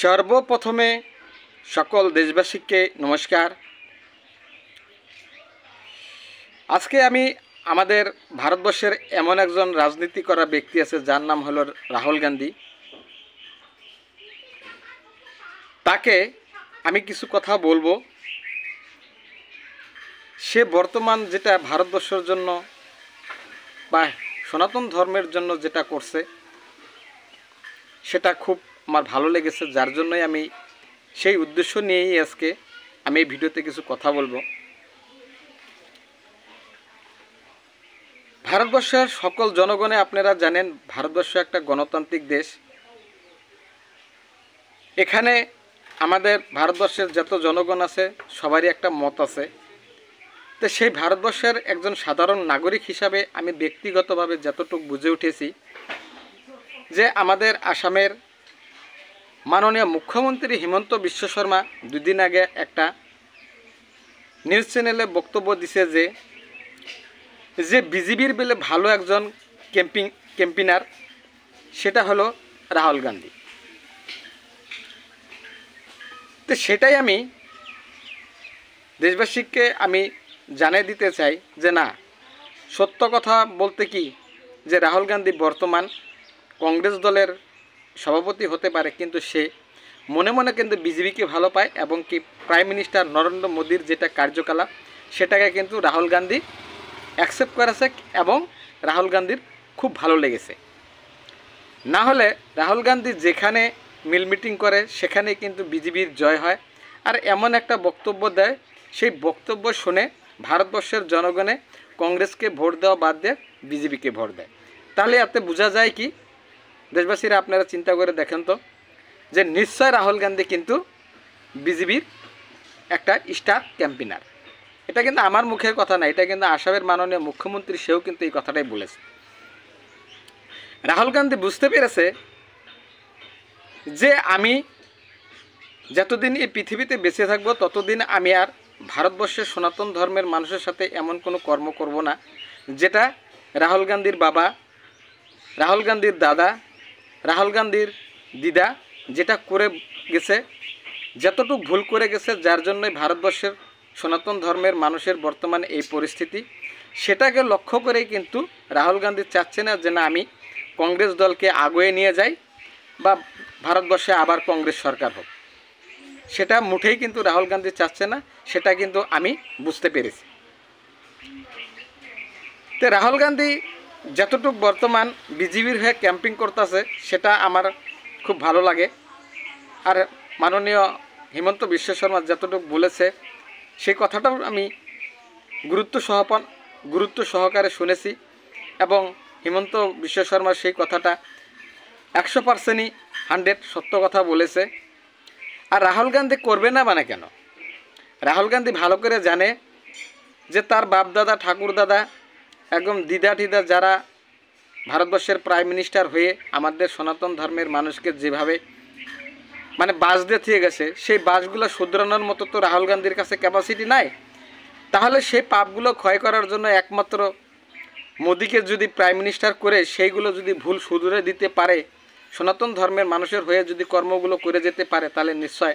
সর্বপ্রথমে সকল দেশবাসীকে নমস্কার। আজকে আমি আমাদের ভারতবর্ষের এমন একজন রাজনীতি করা ব্যক্তি আছে যার নাম হলো রাহুল গান্ধী। তাকে আমি কিছু কথা বলবো। সে বর্তমান যেটা ভারতবর্ষের জন্য বা সনাতন ধর্মের জন্য যেটা করছে সেটা খুব আমার ভালো লেগেছে, যার জন্যই আমি সেই উদ্দেশ্য নিয়েই আজকে আমি এই ভিডিওতে কিছু কথা বলবো। ভারতবর্ষের সকল জনগণে আপনারা জানেন ভারতবর্ষ একটা গণতান্ত্রিক দেশ। এখানে আমাদের ভারতবর্ষের যত জনগণ আছে সবারই একটা মত আছে। তো সেই ভারতবর্ষের একজন সাধারণ নাগরিক হিসাবে আমি ব্যক্তিগতভাবে যতটুকু বুঝে উঠেছি যে আমাদের আসামের মাননীয় মুখ্যমন্ত্রী হিমন্ত বিশ্ব শর্মা দুদিন আগে একটা নিউজ চ্যানেলে বক্তব্য দিছে যে বিজেপির বেলে ভালো একজন ক্যাম্পেইনার সেটা হলো রাহুল গান্ধী। তো সেটাই আমি দেশবাসীকে আমি জানিয়ে দিতে চাই যে না, সত্য কথা বলতে কি যে রাহুল গান্ধী বর্তমান কংগ্রেস দলের সভাপতি হতে পারে, কিন্তু সে মনে মনে কিন্তু বিজেপিকে ভালো পায় এবং কি প্রাইম মিনিস্টার নরেন্দ্র মোদীর যেটা কার্যকলাপ সেটাকে কিন্তু রাহুল গান্ধী অ্যাকসেপ্ট করেছে এবং রাহুল গান্ধীর খুব ভালো লেগেছে। না হলে রাহুল গান্ধী যেখানে মিল মিটিং করে সেখানে কিন্তু বিজেপির জয় হয়। আর এমন একটা বক্তব্য দেয়, সেই বক্তব্য শুনে ভারতবর্ষের জনগণে কংগ্রেসকে ভোট দেওয়া বাদ দিয়ে বিজেপিকে ভোট দেয়। তাহলে এতে বোঝা যায় কি, দেশবাসীরা আপনারা চিন্তা করে দেখেন তো, যে নিশ্চয় রাহুল গান্ধী কিন্তু বিজেপির একটা স্টার ক্যাম্পেইনার। এটা কিন্তু আমার মুখের কথা না, এটা কিন্তু আসামের মাননীয় মুখ্যমন্ত্রী সেও কিন্তু এই কথাটাই বলেছে। রাহুল গান্ধী বুঝতে পেরেছে যে আমি যতদিন এই পৃথিবীতে বেঁচে থাকবো ততদিন আমি আর ভারতবর্ষের সনাতন ধর্মের মানুষের সাথে এমন কোনো কর্ম করব না যেটা রাহুল গান্ধীর বাবা, রাহুল গান্ধীর দাদা, রাহুল গান্ধীর দিদা যেটা করে গেছে, যতটুকু ভুল করে গেছে, যার জন্যই ভারতবর্ষের সনাতন ধর্মের মানুষের বর্তমানে এই পরিস্থিতি। সেটাকে লক্ষ্য করেই কিন্তু রাহুল গান্ধী চাচ্ছে না যে না আমি কংগ্রেস দলকে আগুয়ে নিয়ে যাই বা ভারতবর্ষে আবার কংগ্রেস সরকার হোক। সেটা মুঠেই কিন্তু রাহুল গান্ধী চাচ্ছে না, সেটা কিন্তু আমি বুঝতে পেরেছি। তো রাহুল গান্ধী যতটুকু বর্তমান বিজেপির হয়ে ক্যাম্পিং করতেছে সেটা আমার খুব ভালো লাগে। আর মাননীয় হিমন্ত বিশ্ব শর্মা যতটুকু বলেছে সেই কথাটাও আমি গুরুত্ব সহকারে শুনেছি এবং হিমন্ত বিশ্ব শর্মা সেই কথাটা 100%ই 100 সত্য কথা বলেছে। আর রাহুল গান্ধী করবে না মানে কেন? রাহুল গান্ধী ভালো করে জানে যে তার বাপদাদা ঠাকুরদাদা একদম দিদা টিদা যারা ভারতবর্ষের প্রাইম মিনিস্টার হয়ে আমাদের সনাতন ধর্মের মানুষকে যেভাবে মানে বাস দিয়ে থিয়ে গেছে, সেই বাসগুলো শুধরানোর মতো তো রাহুল গান্ধীর কাছে ক্যাপাসিটি নাই। তাহলে সেই পাপগুলো ক্ষয় করার জন্য একমাত্র মোদিকে যদি প্রাইম মিনিস্টার করে সেইগুলো যদি ভুল শুধরে দিতে পারে, সনাতন ধর্মের মানুষের হয়ে যদি কর্মগুলো করে যেতে পারে, তাহলে নিশ্চয়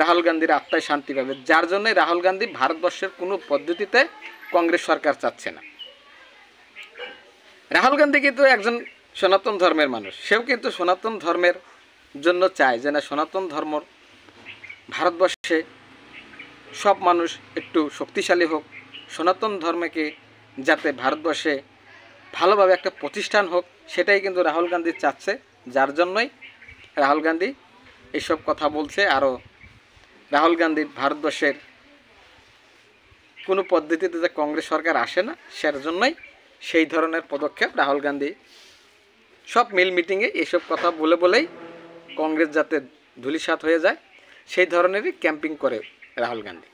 রাহুল গান্ধীর আত্মায় শান্তি পাবে। যার জন্যই রাহুল গান্ধী ভারতবর্ষের কোনো পদ্ধতিতে কংগ্রেস সরকার চাচ্ছে না। রাহুল গান্ধী কিন্তু একজন সনাতন ধর্মের মানুষ, সেও কিন্তু সনাতন ধর্মের জন্য চায় যে না সনাতন ধর্ম ভারতবর্ষে সব মানুষ একটু শক্তিশালী হোক, সনাতন ধর্মকে যাতে ভারতবর্ষে ভালোভাবে একটা প্রতিষ্ঠান হোক, সেটাই কিন্তু রাহুল গান্ধী চাচ্ছে। যার জন্যই রাহুল গান্ধী এইসব কথা বলছে। আরও রাহুল গান্ধী ভারতবর্ষের কোনো পদ্ধতিতে যে কংগ্রেস সরকার আসে না, সের জন্যই সেই ধরনের পদক্ষেপ রাহুল গান্ধী সব মিল মিটিংয়ে এইসব কথা বলেই কংগ্রেস যাতে ধূলিসাৎ হয়ে যায় সেই ধরনেরই ক্যাম্পিং করে রাহুল গান্ধী।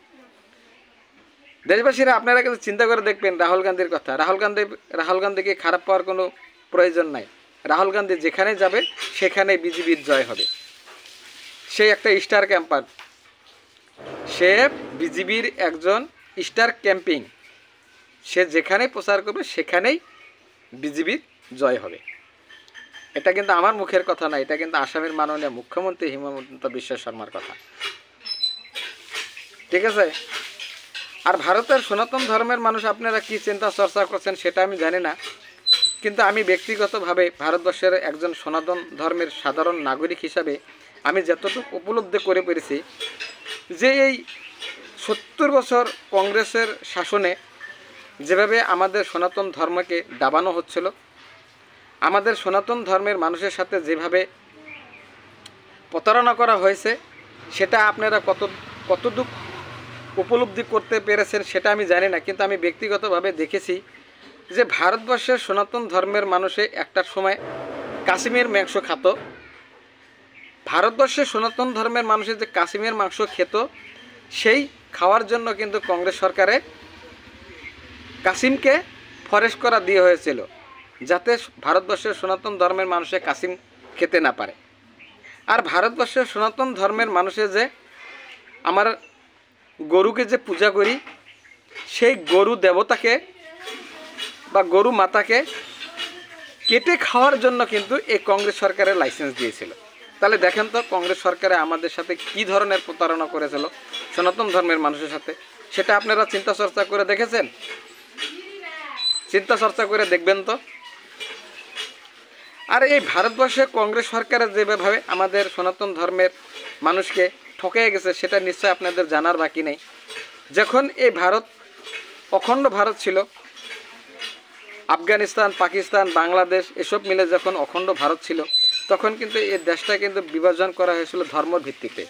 দেশবাসীরা আপনারা কিন্তু চিন্তা করে দেখবেন রাহুল গান্ধীর কথা। রাহুল গান্ধীকে খারাপ পাওয়ার কোনো প্রয়োজন নাই। রাহুল গান্ধী যেখানে যাবে সেখানে বিজেপির জয় হবে। সে একটা স্টার ক্যাম্পার, সে বিজেপির একজন স্টার ক্যাম্পিং। সে যেখানে প্রচার করবে সেখানেই বিজেপির জয় হবে। এটা কিন্তু আমার মুখের কথা না, এটা কিন্তু আসামের মাননীয় মুখ্যমন্ত্রী হিমন্ত বিশ্ব শর্মার কথা। ঠিক আছে? আর ভারতের সনাতন ধর্মের মানুষ আপনারা কি চিন্তা চর্চা করছেন সেটা আমি জানি না, কিন্তু আমি ব্যক্তিগতভাবে ভারতবর্ষের একজন সনাতন ধর্মের সাধারণ নাগরিক হিসাবে আমি যতটুকু উপলব্ধি করে পেরেছি যে এই 70 বছর কংগ্রেসের শাসনে যেভাবে আমাদের সনাতন ধর্মকে দাবানো হচ্ছিল, আমাদের সনাতন ধর্মের মানুষের সাথে যেভাবে প্রতারণা করা হয়েছে, সেটা আপনারা কতটুকু উপলব্ধি করতে পেরেছেন সেটা আমি জানি না, কিন্তু আমি ব্যক্তিগতভাবে দেখেছি যে ভারতবর্ষের সনাতন ধর্মের মানুষে একটা সময় কাশ্মীর মাংস খেত। ভারতবর্ষের সনাতন ধর্মের মানুষের যে কাশ্মীর মাংস খেত, সেই খাওয়ার জন্য কিন্তু কংগ্রেস সরকারে কাসিমকে ফরেস্ট করা দিয়ে হয়েছিল, যাতে ভারতবর্ষের সনাতন ধর্মের মানুষে কাসিম খেতে না পারে। আর ভারতবর্ষের সনাতন ধর্মের মানুষের যে আমার গরুকে যে পূজা করি, সেই গরু দেবতাকে বা গরু মাতাকে কেটে খাওয়ার জন্য কিন্তু এই কংগ্রেস সরকারের লাইসেন্স দিয়েছিল। তাহলে দেখেন তো কংগ্রেস সরকারে আমাদের সাথে কি ধরনের প্রতারণা করেছিল সনাতন ধর্মের মানুষের সাথে, সেটা আপনারা চিন্তা চর্চা করে দেখেছেন? চিন্তা চর্চা করে দেখবেন তো। আর এই ভারতবর্ষে কংগ্রেস সরকারের যেভাবে আমাদের সনাতন ধর্মের মানুষকে ঠকিয়ে গেছে সেটা নিশ্চয় আপনাদের জানার বাকি নেই। যখন এই ভারত অখণ্ড ভারত ছিল, আফগানিস্তান, পাকিস্তান, বাংলাদেশ এসব মিলে যখন অখণ্ড ভারত ছিল, তখন কিন্তু এই দেশটা কিন্তু বিভাজন করা হয়েছিল ধর্মের ভিত্তিতে,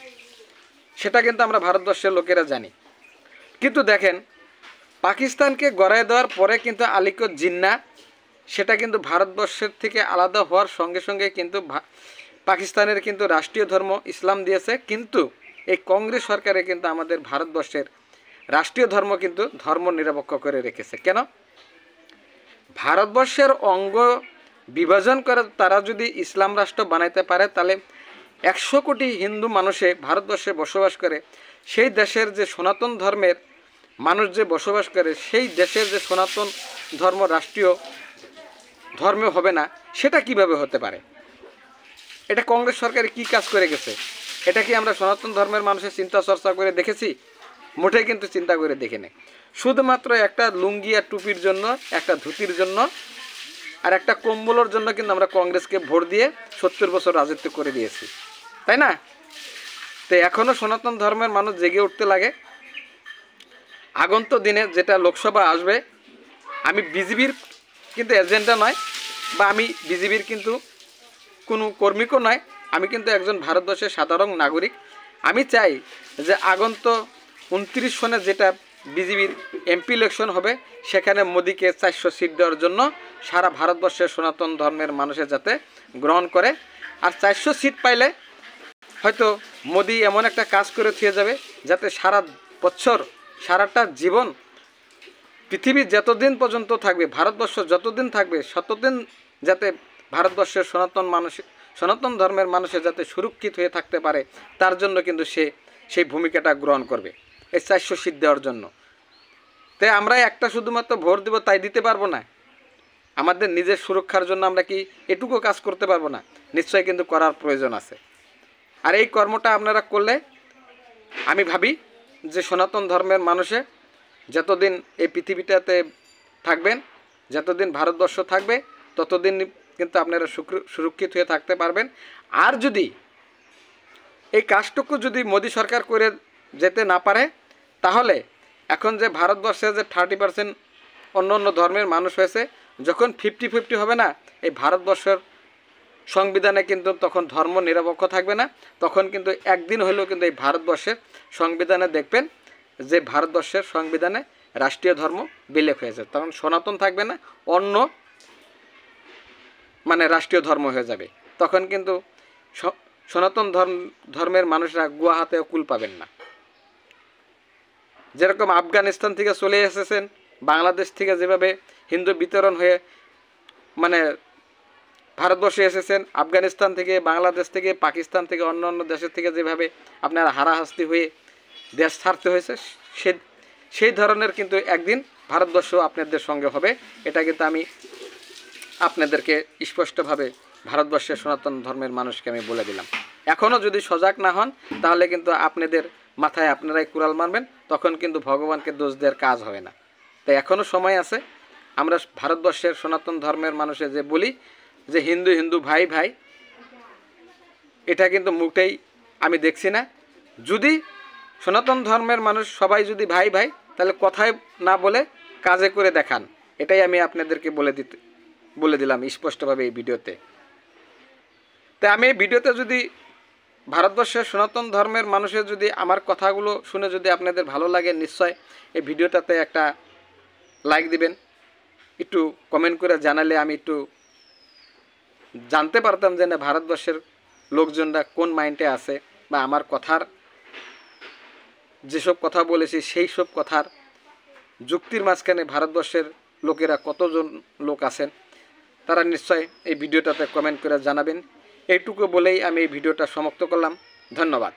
সেটা কিন্তু আমরা ভারতবর্ষের লোকেরা জানি। কিন্তু দেখেন পাকিস্তানকে গড়ায় দেওয়ার পরে কিন্তু আলিকত জিন্না সেটা কিন্তু ভারতবর্ষের থেকে আলাদা হওয়ার সঙ্গে সঙ্গে কিন্তু পাকিস্তানের কিন্তু রাষ্ট্রীয় ধর্ম ইসলাম দিয়েছে, কিন্তু এই কংগ্রেস সরকারে কিন্তু আমাদের ভারতবর্ষের রাষ্ট্রীয় ধর্ম কিন্তু ধর্ম নিরপেক্ষ করে রেখেছে। কেন? ভারতবর্ষের অঙ্গ বিভাজন করে তারা যদি ইসলাম রাষ্ট্র বানাইতে পারে, তাহলে 100 কোটি হিন্দু মানুষে ভারতবর্ষে বসবাস করে, সেই দেশের যে সনাতন ধর্মের মানুষ যে বসবাস করে, সেই দেশের যে সনাতন ধর্ম রাষ্ট্রীয় ধর্ম হবে না, সেটা কিভাবে হতে পারে? এটা কংগ্রেস সরকারে কি কাজ করে গেছে? এটা কি আমরা সনাতন ধর্মের মানুষের চিন্তা চর্চা করে দেখেছি? মোটেই কিন্তু চিন্তা করে দেখে নেই। শুধুমাত্র একটা লুঙ্গি আর টুপির জন্য, একটা ধুতির জন্য আর একটা কম্বলের জন্য কিন্তু আমরা কংগ্রেসকে ভোট দিয়ে 70 বছর রাজত্ব করে দিয়েছি, তাই না? তো এখনও সনাতন ধর্মের মানুষ জেগে উঠতে লাগে। আগন্ত দিনে যেটা লোকসভা আসবে, আমি বিজেপির কিন্তু এজেন্ডা নয়, বা আমি বিজেপির কিন্তু কোনো কর্মীও নয়, আমি কিন্তু একজন ভারতবর্ষের সাধারণ নাগরিক। আমি চাই যে আগন্ত 29 সনে যেটা বিজেপির এমপি ইলেকশন হবে, সেখানে মোদিকে 400 সিট দেওয়ার জন্য সারা ভারতবর্ষের সনাতন ধর্মের মানুষের যাতে গ্রহণ করে। আর 400 সিট পাইলে হয়তো মোদি এমন একটা কাজ করে থিয়ে যাবে, যাতে সারা বছর সারাটা জীবন পৃথিবী যতদিন পর্যন্ত থাকবে, ভারতবর্ষ যতদিন থাকবে, ততদিন যাতে ভারতবর্ষের সনাতন ধর্মের মানুষের যাতে সুরক্ষিত হয়ে থাকতে পারে, তার জন্য কিন্তু সে সেই ভূমিকাটা গ্রহণ করবে এই 400 সিট দেওয়ার জন্য। তাই আমরা একটা শুধুমাত্র ভোট দেব তাই দিতে পারবো না। আমাদের নিজের সুরক্ষার জন্য আমরা কি এটুকু কাজ করতে পারবো না? নিশ্চয়ই কিন্তু করার প্রয়োজন আছে। আর এই কর্মটা আপনারা করলে আমি ভাবি যে সনাতন ধর্মের মানুষে যতদিন এই পৃথিবীটাতে থাকবেন, যতদিন ভারতবর্ষ থাকবে, ততদিন কিন্তু আপনারা সুরক্ষিত হয়ে থাকতে পারবেন। আর যদি এই কাজটুকু যদি মোদী সরকার করে যেতে না পারে, তাহলে এখন যে ভারতবর্ষে যে 30% অন্য অন্য ধর্মের মানুষ হয়েছে, যখন 50-50 হবে না, এই ভারতবর্ষের সংবিধানে কিন্তু তখন ধর্ম নিরপেক্ষ থাকবে না। তখন কিন্তু একদিন হলেও কিন্তু এই ভারতবর্ষের সংবিধানে দেখবেন যে ভারতবর্ষের সংবিধানে রাষ্ট্রীয় ধর্ম বিলেপ হয়েছে, তখন সনাতন থাকবে না, অন্য মানে রাষ্ট্রীয় ধর্ম হয়ে যাবে। তখন কিন্তু সনাতন ধর্মের মানুষরা গুয়াহাতেও কুল পাবেন না। যেরকম আফগানিস্তান থেকে চলে এসেছেন, বাংলাদেশ থেকে যেভাবে হিন্দু বিতরণ হয়ে মানে ভারতবর্ষে এসেছেন, আফগানিস্তান থেকে, বাংলাদেশ থেকে, পাকিস্তান থেকে, অন্য অন্য দেশের থেকে যেভাবে আপনারা হারাহাস্তি হয়ে দেশ ছাড়তে হয়েছে, সেই ধরনের কিন্তু একদিন ভারতবর্ষ আপনাদের সঙ্গে হবে। এটা কিন্তু আমি আপনাদেরকে স্পষ্টভাবে ভারতবর্ষের সনাতন ধর্মের মানুষকে আমি বলে দিলাম। এখনও যদি সজাগ না হন তাহলে কিন্তু আপনাদের মাথায় আপনারাই কুড়াল মারবেন, তখন কিন্তু ভগবানকে দোষ দেওয়ার কাজ হবে না। তাই এখনও সময় আছে। আমরা ভারতবর্ষের সনাতন ধর্মের মানুষে যে বলি যে হিন্দু হিন্দু ভাই ভাই, এটা কিন্তু মুখেই আমি দেখছি না। যদি সনাতন ধর্মের মানুষ সবাই যদি ভাই ভাই, তাহলে কথায় না বলে কাজে করে দেখান। এটাই আমি আপনাদেরকে বলে দিলাম স্পষ্টভাবে এই ভিডিওতে। তাই আমি এই ভিডিওতে যদি ভারতবর্ষের সনাতন ধর্মের মানুষের যদি আমার কথাগুলো শুনে যদি আপনাদের ভালো লাগে, নিশ্চয় এই ভিডিওটাতে একটা লাইক দিবেন, একটু কমেন্ট করে জানালে আমি একটু জানতে পারতাম যে না ভারতবর্ষের লোকজনরা কোন মাইন্ডে আছে, বা আমার কথার যেসব কথা বলেছি সেই সব কথার যুক্তির মাঝখানে ভারতবর্ষের লোকেরা কতজন লোক আছেন, তারা নিশ্চয় এই ভিডিওটাতে কমেন্ট করে জানাবেন। এইটুকু বলেই আমি এই ভিডিওটা সমাপ্ত করলাম। ধন্যবাদ।